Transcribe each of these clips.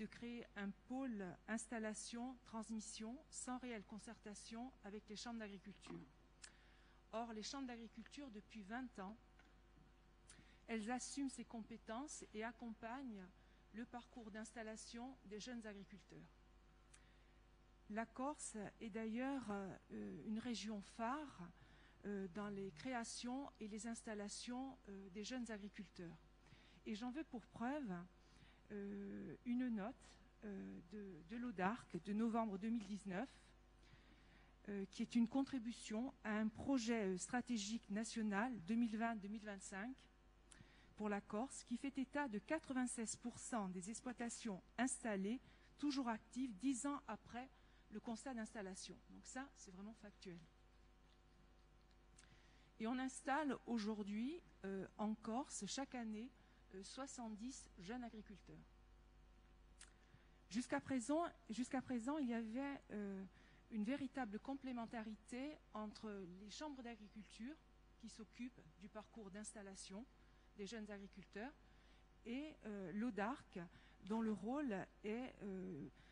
de créer un pôle installation-transmission sans réelle concertation avec les chambres d'agriculture. Or, les chambres d'agriculture, depuis 20 ans, elles assument ces compétences et accompagnent le parcours d'installation des jeunes agriculteurs. La Corse est d'ailleurs une région phare dans les créations et les installations des jeunes agriculteurs. Et j'en veux pour preuve une note de l'ODARC de novembre 2019 qui est une contribution à un projet stratégique national 2020-2025 pour la Corse qui fait état de 96% des exploitations installées, toujours actives, 10 ans après le constat d'installation. Donc ça, c'est vraiment factuel. Et on installe aujourd'hui en Corse, chaque année, 70 jeunes agriculteurs. Jusqu'à présent, il y avait une véritable complémentarité entre les chambres d'agriculture qui s'occupent du parcours d'installation des jeunes agriculteurs et l'ODARC, dont le rôle est,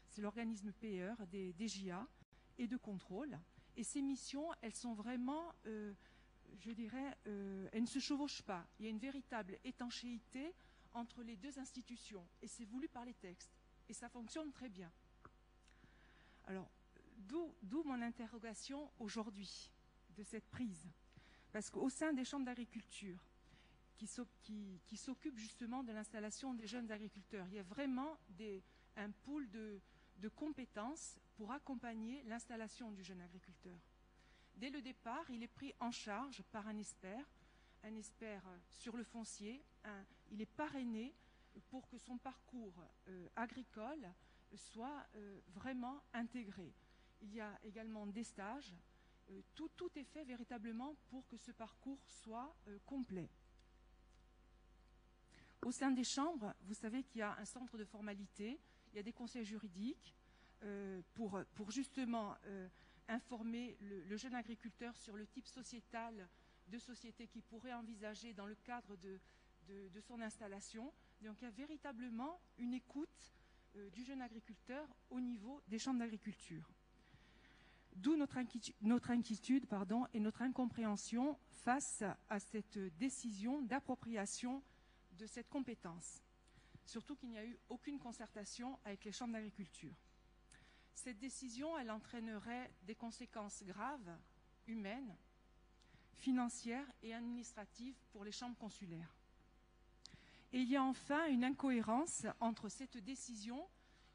c'est l'organisme payeur des DJA et de contrôle. Et ces missions, elles sont vraiment, je dirais, elles ne se chevauchent pas. Il y a une véritable étanchéité entre les deux institutions et c'est voulu par les textes. Et ça fonctionne très bien. Alors, d'où mon interrogation aujourd'hui de cette prise. Parce qu'au sein des chambres d'agriculture, qui s'occupent justement de l'installation des jeunes agriculteurs, il y a vraiment un pool de compétences pour accompagner l'installation du jeune agriculteur. Dès le départ, il est pris en charge par un expert sur le foncier. Il est parrainé pour que son parcours agricole soit vraiment intégré. Il y a également des stages. Tout est fait véritablement pour que ce parcours soit complet. Au sein des chambres, vous savez qu'il y a un centre de formalité, il y a des conseils juridiques pour justement informer le jeune agriculteur sur le type sociétal de société qu'il pourrait envisager dans le cadre de son installation. Donc il y a véritablement une écoute du jeune agriculteur au niveau des chambres d'agriculture. D'où notre inquiétude et notre incompréhension face à cette décision d'appropriation de cette compétence. Surtout qu'il n'y a eu aucune concertation avec les chambres d'agriculture. Cette décision, elle entraînerait des conséquences graves, humaines, financières et administratives pour les chambres consulaires. Et il y a enfin une incohérence entre cette décision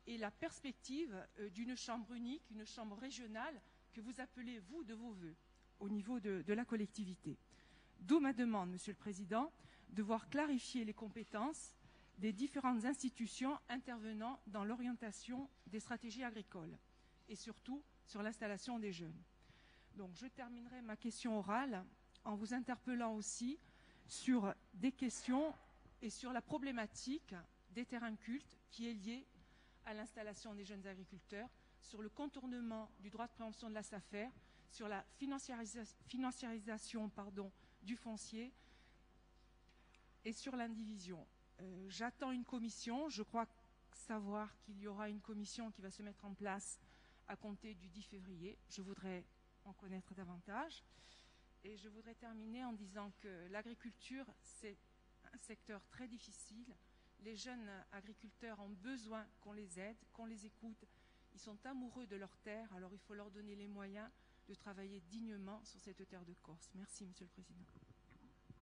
et la perspective d'une chambre unique, une chambre régionale que vous appelez, vous, de vos voeux, au niveau de la collectivité. D'où ma demande, Monsieur le Président, de voir clarifier les compétences des différentes institutions intervenant dans l'orientation des stratégies agricoles et surtout sur l'installation des jeunes. Donc je terminerai ma question orale en vous interpellant aussi sur des questions et sur la problématique des terrains cultes qui est liée à l'installation des jeunes agriculteurs, sur le contournement du droit de préemption de la SAFER, sur la financiarisation du foncier et sur l'indivision. J'attends une commission. Je crois savoir qu'il y aura une commission qui va se mettre en place à compter du 10 février. Je voudrais en connaître davantage. Et je voudrais terminer en disant que l'agriculture, c'est un secteur très difficile. Les jeunes agriculteurs ont besoin qu'on les aide, qu'on les écoute. Ils sont amoureux de leur terre, alors il faut leur donner les moyens de travailler dignement sur cette terre de Corse. Merci, Monsieur le Président.